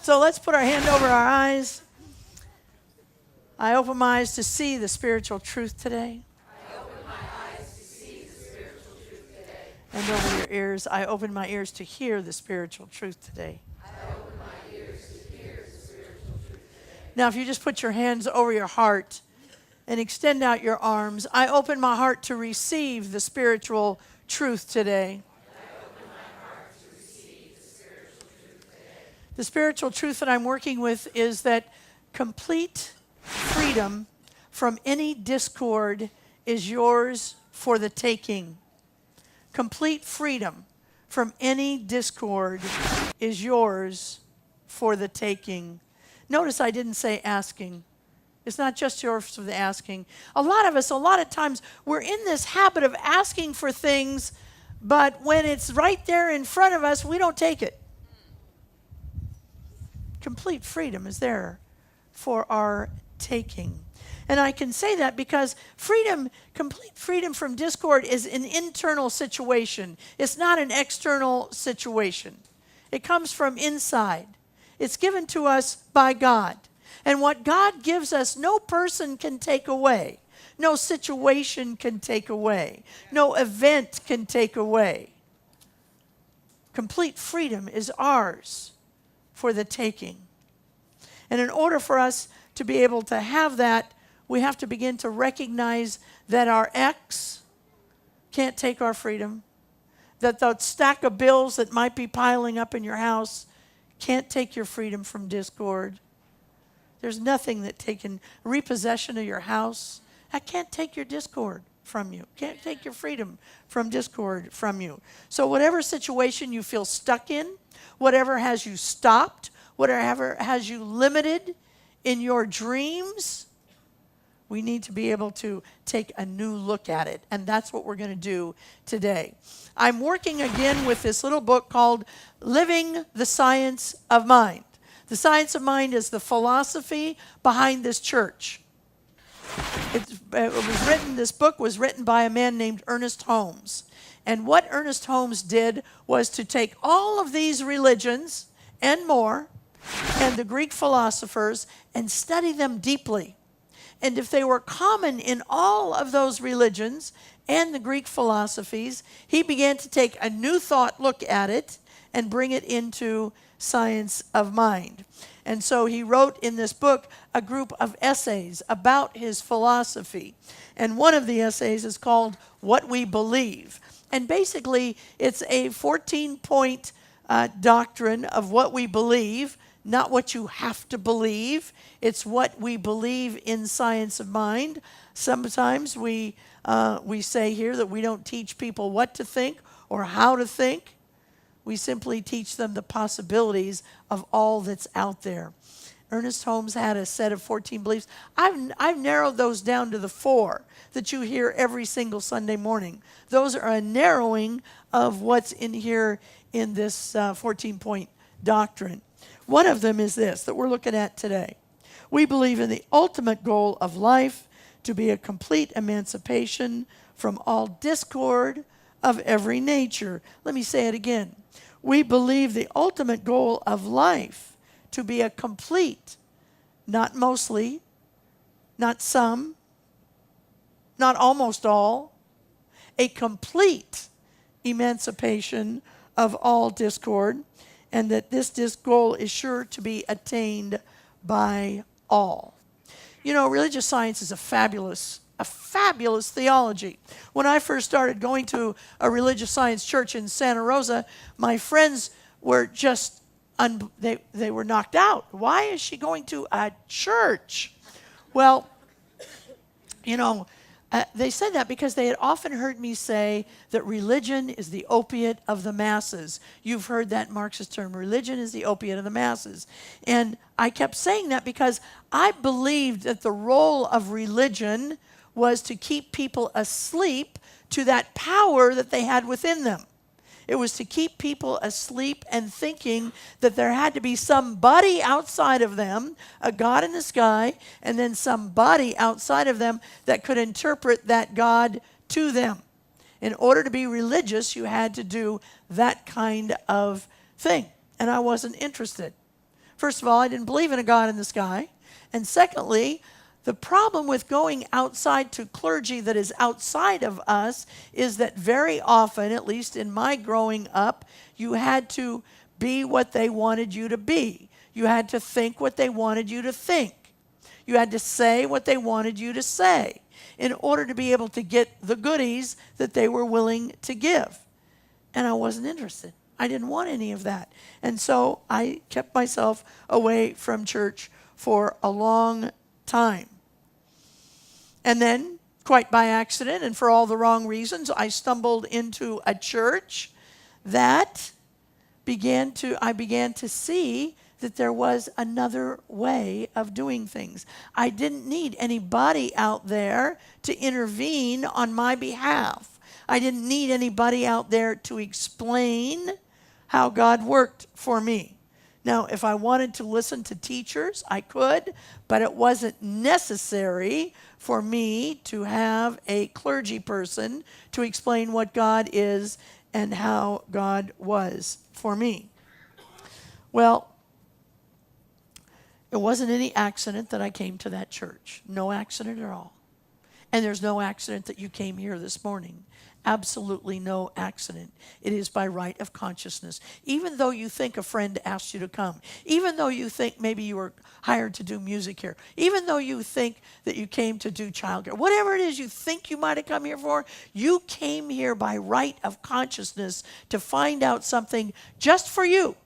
So let's put our hand over our eyes. I open my eyes to see the spiritual truth today. I open my eyes to see the spiritual truth today. And over your ears, I open my ears to hear the spiritual truth today. I open my ears to hear the spiritual truth today. Now, if you just put your hands over your heart and extend out your arms, I open my heart to receive the spiritual truth today. I open my heart to receive the spiritual truth today. The spiritual truth that I'm working with is that complete freedom from any discord is yours for the taking. Complete freedom from any discord is yours for the taking. Notice I didn't say asking. It's not just yours for the asking. A lot of times, we're in this habit of asking for things, but when it's right there in front of us, we don't take it. Complete freedom is there for our taking. And I can say that because freedom, complete freedom from discord is an internal situation. It's not an external situation. It comes from inside. It's given to us by God. And what God gives us, no person can take away. No situation can take away. No event can take away. Complete freedom is ours for the taking. And in order for us to be able to have that, we have to begin to recognize that our ex can't take our freedom, that the stack of bills that might be piling up in your house can't take your freedom from discord. There's nothing that taking repossession of your house, that can't take your discord from you. Can't take your freedom from discord from you. So whatever situation you feel stuck in, whatever has you stopped, whatever has you limited in your dreams, we need to be able to take a new look at it. And that's what we're going to do today. I'm working again with this little book called Living the Science of Mind. The science of mind is the philosophy behind this church. This book was written by a man named Ernest Holmes. And what Ernest Holmes did was to take all of these religions and more, and the Greek philosophers, and study them deeply. And if they were common in all of those religions and the Greek philosophies, he began to take a new thought look at it and bring it into science of mind. And so he wrote in this book a group of essays about his philosophy. And one of the essays is called What We Believe. And basically, it's a 14-point doctrine of what we believe, not what you have to believe. It's what we believe in science of mind. Sometimes we say here that we don't teach people what to think or how to think. We simply teach them the possibilities of all that's out there. Ernest Holmes had a set of 14 beliefs. I've narrowed those down to the 4 that you hear every single Sunday morning. Those are a narrowing of what's in here in this 14-point doctrine. One of them is this that we're looking at today. We believe in the ultimate goal of life to be a complete emancipation from all discord of every nature. Let me say it again. We believe the ultimate goal of life to be a complete, not mostly, not some, not almost all, a complete emancipation of all discord, and that this goal is sure to be attained by all. You know, religious science is a fabulous theology. When I first started going to a religious science church in Santa Rosa, my friends were just, they were knocked out. Why is she going to a church? Well, you know, they said that because they had often heard me say that religion is the opiate of the masses. You've heard that Marxist term, religion is the opiate of the masses. And I kept saying that because I believed that the role of religion was to keep people asleep to that power that they had within them. It was to keep people asleep and thinking that there had to be somebody outside of them, a God in the sky, and then somebody outside of them that could interpret that God to them. In order to be religious, you had to do that kind of thing. And I wasn't interested. First of all, I didn't believe in a God in the sky. And secondly, the problem with going outside to clergy that is outside of us is that very often, at least in my growing up, you had to be what they wanted you to be. You had to think what they wanted you to think. You had to say what they wanted you to say in order to be able to get the goodies that they were willing to give. And I wasn't interested. I didn't want any of that. And so I kept myself away from church for a long time. And then, quite by accident and for all the wrong reasons, I stumbled into a church that I began to see that there was another way of doing things. I didn't need anybody out there to intervene on my behalf. I didn't need anybody out there to explain how God worked for me. Now, if I wanted to listen to teachers, I could, but it wasn't necessary for me to have a clergy person to explain what God is and how God was for me. Well, it wasn't any accident that I came to that church. No accident at all. And there's no accident that you came here this morning. Absolutely no accident. It is by right of consciousness. Even though you think a friend asked you to come, even though you think maybe you were hired to do music here, even though you think that you came to do childcare, whatever it is you think you might have come here for, you came here by right of consciousness to find out something just for you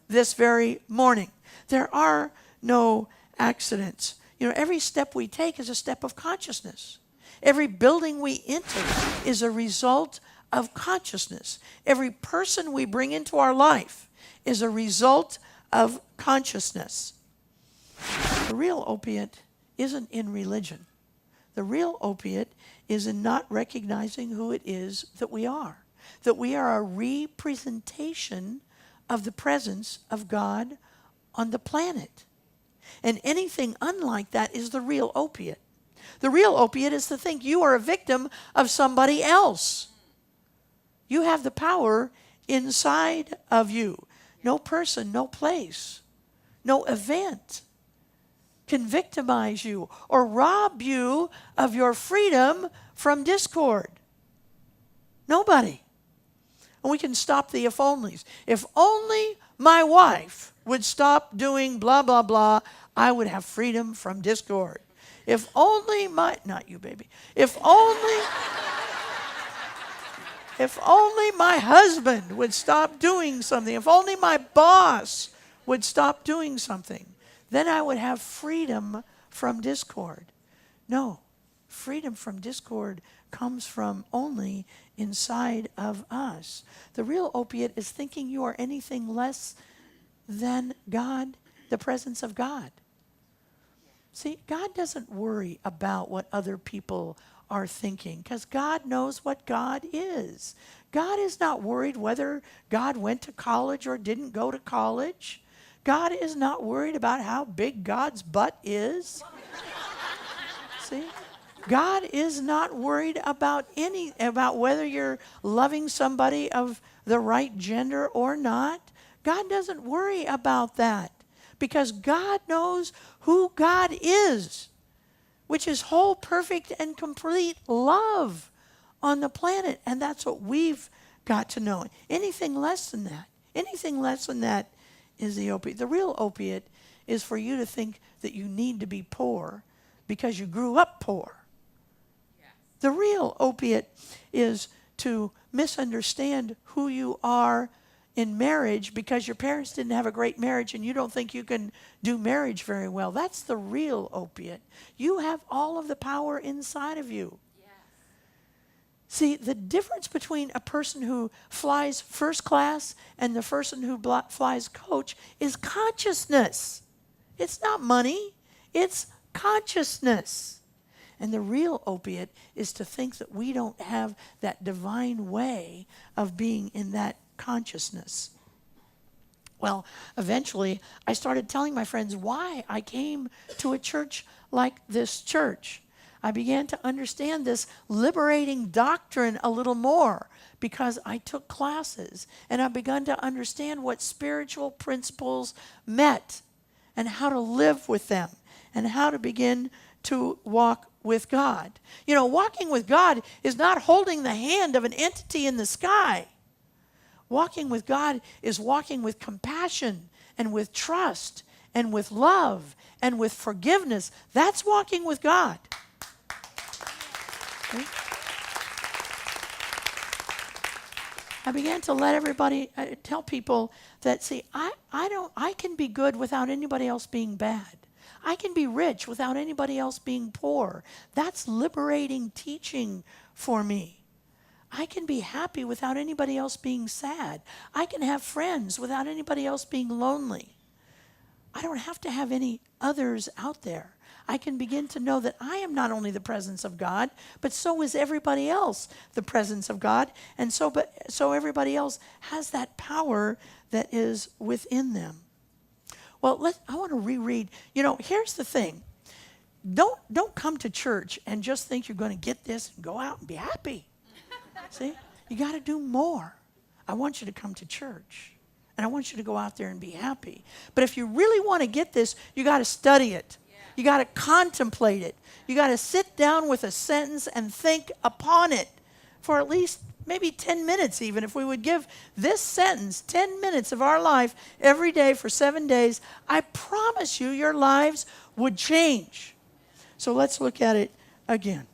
this very morning. There are no accidents. You know, every step we take is a step of consciousness. Every building we enter is a result of consciousness. Every person we bring into our life is a result of consciousness. The real opiate isn't in religion. The real opiate is in not recognizing who it is that we are. That we are a representation of the presence of God on the planet. And anything unlike that is the real opiate. The real opiate is to think you are a victim of somebody else. You have the power inside of you. No person, no place, no event can victimize you or rob you of your freedom from discord. Nobody. And we can stop the if onlys. If only my wife would stop doing blah, blah, blah, I would have freedom from discord. If only not you, baby. If only my husband would stop doing something, if only my boss would stop doing something, then I would have freedom from discord. No, freedom from discord comes from only inside of us. The real opiate is thinking you are anything less than God, the presence of God. See, God doesn't worry about what other people are thinking because God knows what God is. God is not worried whether God went to college or didn't go to college. God is not worried about how big God's butt is. See? God is not worried about whether you're loving somebody of the right gender or not. God doesn't worry about that. Because God knows who God is, which is whole, perfect, and complete love on the planet. And that's what we've got to know. Anything less than that is the opiate. The real opiate is for you to think that you need to be poor because you grew up poor. Yes. The real opiate is to misunderstand who you are in marriage because your parents didn't have a great marriage and you don't think you can do marriage very well. That's the real opiate. You have all of the power inside of you. Yes. See, the difference between a person who flies first class and the person who flies coach is consciousness. It's not money. It's consciousness. And the real opiate is to think that we don't have that divine way of being in that consciousness. Well, eventually, I started telling my friends why I came to a church like this church. I began to understand this liberating doctrine a little more because I took classes and I begun to understand what spiritual principles meant and how to live with them and how to begin to walk with God. You know, walking with God is not holding the hand of an entity in the sky. Walking with God is walking with compassion and with trust and with love and with forgiveness. That's walking with God. Okay? I began to let everybody tell people that, see, I can be good without anybody else being bad. I can be rich without anybody else being poor. That's liberating teaching for me. I can be happy without anybody else being sad. I can have friends without anybody else being lonely. I don't have to have any others out there. I can begin to know that I am not only the presence of God, but so is everybody else the presence of God. And so everybody else has that power that is within them. Well, I want to reread. You know, here's the thing. Don't come to church and just think you're going to get this and go out and be happy. See? You got to do more. I want you to come to church. And I want you to go out there and be happy. But if you really want to get this, you got to study it. You got to contemplate it. You got to sit down with a sentence and think upon it for at least maybe 10 minutes even. If we would give this sentence 10 minutes of our life every day for 7 days, I promise you your lives would change. So let's look at it again.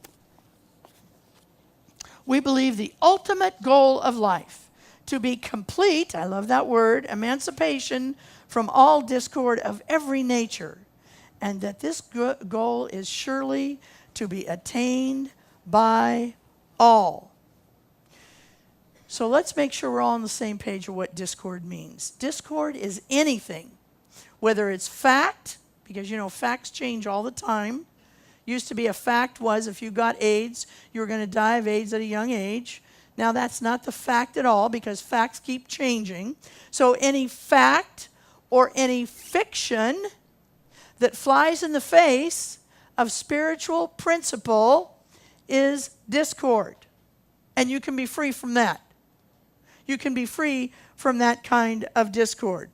We believe the ultimate goal of life to be complete, I love that word, emancipation from all discord of every nature, and that this goal is surely to be attained by all. So let's make sure we're all on the same page of what discord means. Discord is anything, whether it's fact, because you know facts change all the time. Used to be a fact was if you got AIDS, you were going to die of AIDS at a young age. Now that's not the fact at all because facts keep changing. So any fact or any fiction that flies in the face of spiritual principle is discord. And you can be free from that. You can be free from that kind of discord.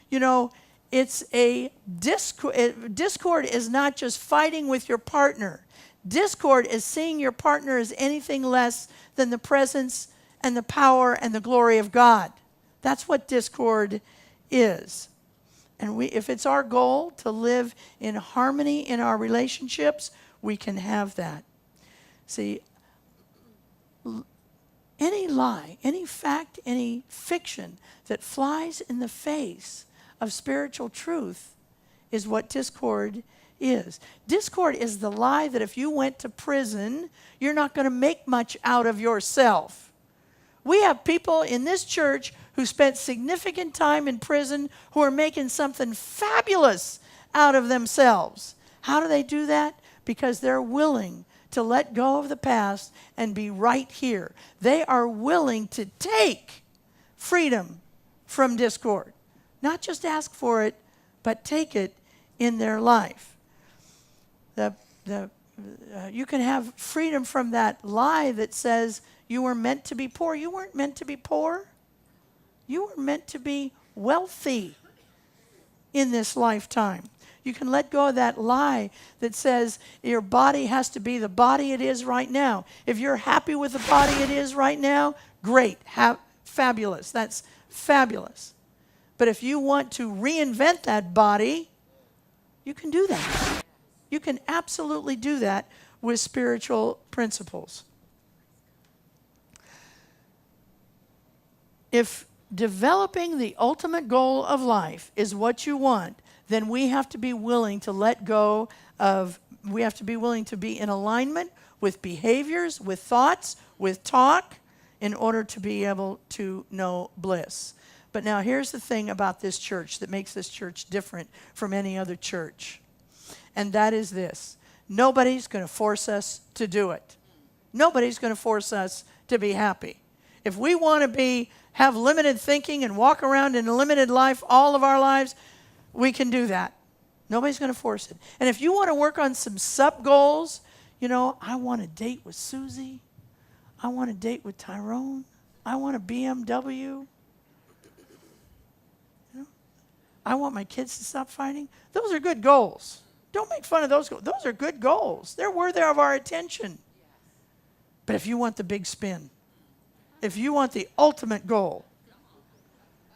You know, it's a discord is not just fighting with your partner. Discord is seeing your partner as anything less than the presence and the power and the glory of God. That's what discord is. And if it's our goal to live in harmony in our relationships, we can have that. See, any lie, any fact, any fiction that flies in the face of spiritual truth is what discord is. Discord is the lie that if you went to prison, you're not going to make much out of yourself. We have people in this church who spent significant time in prison who are making something fabulous out of themselves. How do they do that? Because they're willing to let go of the past and be right here. They are willing to take freedom from discord. Not just ask for it, but take it in their life. You can have freedom from that lie that says you were meant to be poor. You weren't meant to be poor. You were meant to be wealthy in this lifetime. You can let go of that lie that says your body has to be the body it is right now. If you're happy with the body it is right now, great, fabulous. That's fabulous. But if you want to reinvent that body, you can do that. You can absolutely do that with spiritual principles. If developing the ultimate goal of life is what you want, then we have to be willing to let go of, we have to be willing to be in alignment with behaviors, with thoughts, with talk, in order to be able to know bliss. But now here's the thing about this church that makes this church different from any other church. And that is this. Nobody's going to force us to do it. Nobody's going to force us to be happy. If we want to have limited thinking and walk around in a limited life all of our lives, we can do that. Nobody's going to force it. And if you want to work on some sub-goals, You know, I want a date with Susie. I want a date with Tyrone. I want a BMW. You know, I want my kids to stop fighting. Those are good goals. Don't make fun of those goals. Those are good goals. They're worthy of our attention. But if you want the big spin, if you want the ultimate goal,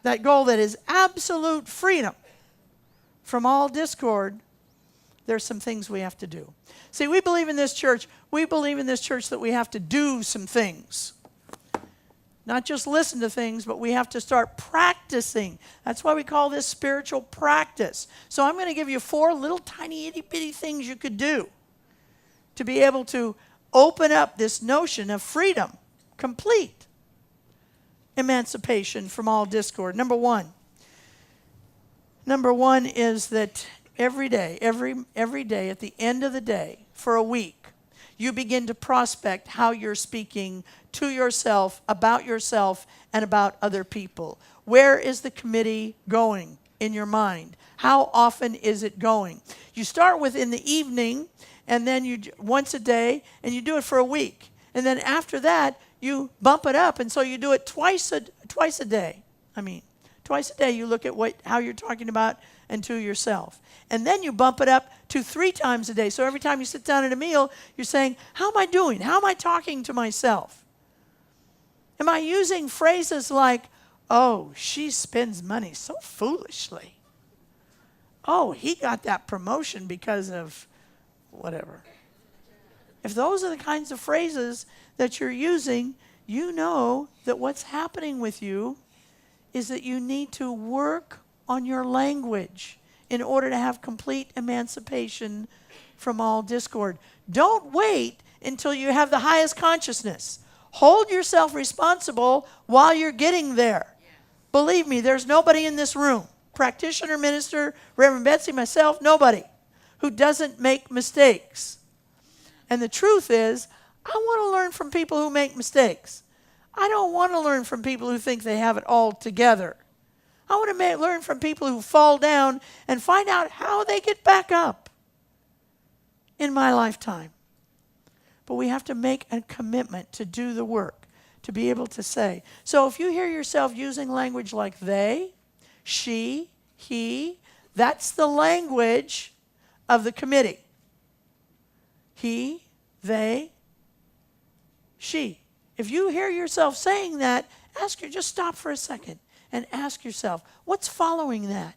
that goal that is absolute freedom from all discord, there's some things we have to do. See, we believe in this church that we have to do some things. Not just listen to things, but we have to start practicing. That's why we call this spiritual practice. So I'm going to give you 4 little tiny itty bitty things you could do to be able to open up this notion of freedom, complete emancipation from all discord. Number one is that every day at the end of the day for a week, you begin to prospect how you're speaking to yourself, and about other people. Where is the committee going in your mind? How often is it going? You start with in the evening, and then you once a day, and you do it for a week. And then after that, you bump it up, and so you do it twice a day. Twice a day you look at how you're talking about and to yourself. And then you bump it up to 3 times a day. So every time you sit down at a meal, you're saying, how am I doing? How am I talking to myself? Am I using phrases like, oh, she spends money so foolishly. Oh, he got that promotion because of whatever. If those are the kinds of phrases that you're using, you know that what's happening with you is that you need to work on your language in order to have complete emancipation from all discord. Don't wait until you have the highest consciousness. Hold yourself responsible while you're getting there. Yeah. Believe me, there's nobody in this room, practitioner, minister, Reverend Betsy, myself, nobody, who doesn't make mistakes. And the truth is, I want to learn from people who make mistakes. I don't want to learn from people who think they have it all together. I want to learn from people who fall down and find out how they get back up in my lifetime. But we have to make a commitment to do the work, to be able to say. So if you hear yourself using language like they, she, he, that's the language of the committee. He, they, she. If you hear yourself saying that, just stop for a second and ask yourself, what's following that?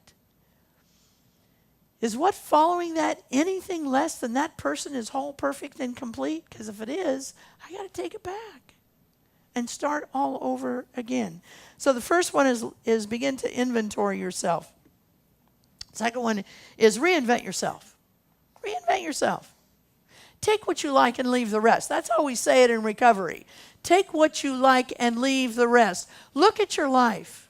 Is what following that anything less than that person is whole, perfect, and complete? Because if it is, I got to take it back and start all over again. So the first one is begin to inventory yourself. Second one is reinvent yourself. Reinvent yourself. Take what you like and leave the rest. That's how we say it in recovery. Take what you like and leave the rest. Look at your life.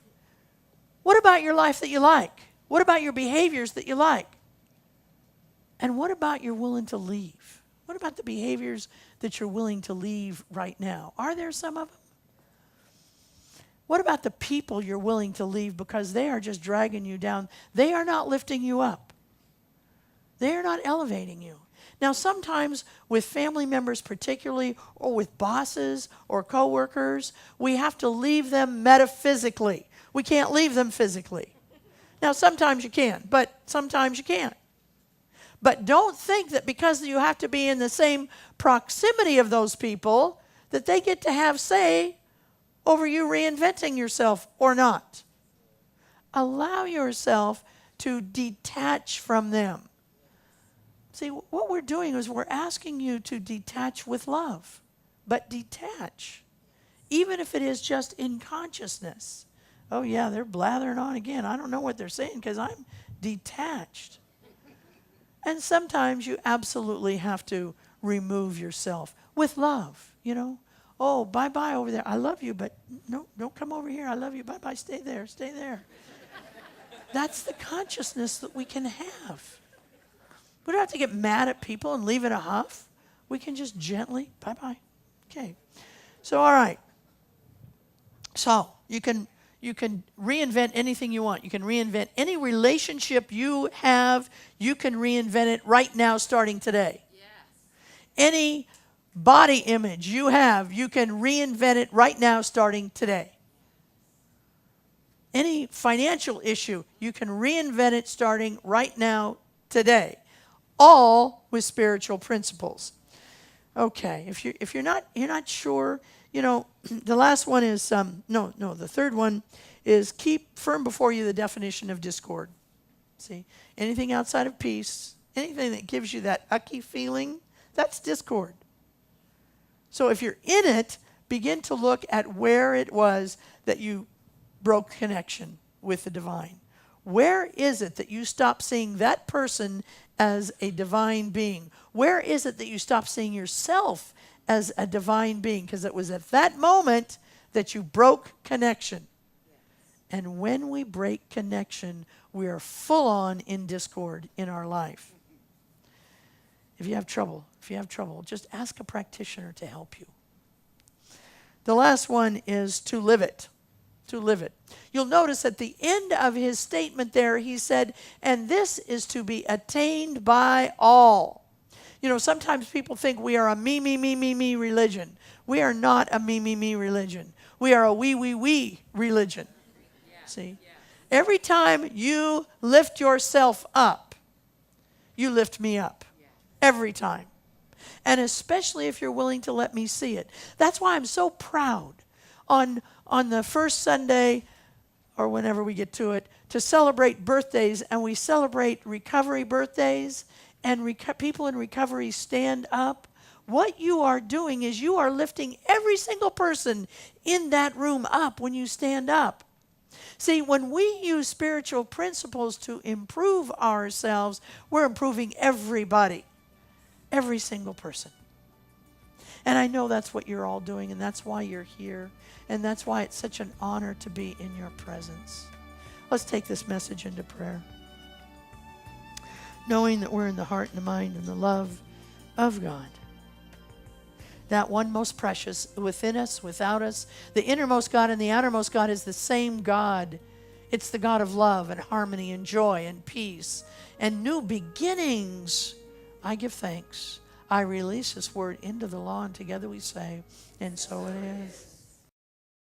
What about your life that you like? What about your behaviors that you like? And what about you're willing to leave? What about the behaviors that you're willing to leave right now? Are there some of them? What about the people you're willing to leave because they are just dragging you down? They are not lifting you up. They are not elevating you. Now, sometimes with family members particularly, or with bosses or coworkers, we have to leave them metaphysically. We can't leave them physically. Now, sometimes you can, but sometimes you can't. But don't think that because you have to be in the same proximity of those people, that they get to have say over you reinventing yourself or not. Allow yourself to detach from them. See, what we're doing is we're asking you to detach with love, but detach, even if it is just in consciousness. Oh yeah, they're blathering on again. I don't know what they're saying because I'm detached. And sometimes you absolutely have to remove yourself with love, Oh, bye-bye over there. I love you, but no, don't come over here. I love you. Bye-bye. Stay there. Stay there. That's the consciousness that we can have. We don't have to get mad at people and leave in a huff. We can just gently, bye-bye. Okay. So, all right. So, you can reinvent anything you want. You can reinvent any relationship you have. You can reinvent it right now, starting today. Yes. Any body image you have, you can reinvent it right now starting today. Any financial issue, you can reinvent it starting right now today. All with spiritual principles. Okay, if you're not sure, the last one is the third one is keep firm before you the definition of discord. See, anything outside of peace, anything that gives you that ucky feeling, that's discord. So if you're in it, begin to look at where it was that you broke connection with the divine. Where is it that you stop seeing that person as a divine being? Where is it that you stop seeing yourself as a divine being? Because it was at that moment that you broke connection. And when we break connection, we are full on in discord in our life. If you have trouble, just ask a practitioner to help you. The last one is to live it. To live it. You'll notice at the end of his statement there, he said, and this is to be attained by all. Sometimes people think we are a me religion. We are not a me religion. We are a we religion. Yeah. See? Yeah. Every time you lift yourself up, you lift me up. Yeah. Every time. And especially if you're willing to let me see it. That's why I'm so proud on the first Sunday, or whenever we get to it, to celebrate birthdays, and we celebrate recovery birthdays, and people in recovery stand up. What you are doing is you are lifting every single person in that room up when you stand up. See, when we use spiritual principles to improve ourselves, we're improving everybody, every single person. And I know that's what you're all doing, and that's why you're here. And that's why it's such an honor to be in your presence. Let's take this message into prayer. Knowing that we're in the heart and the mind and the love of God. That one most precious within us, without us. The innermost God and the outermost God is the same God. It's the God of love and harmony and joy and peace and new beginnings. I give thanks. I release this word into the law, and together we say, and so it is.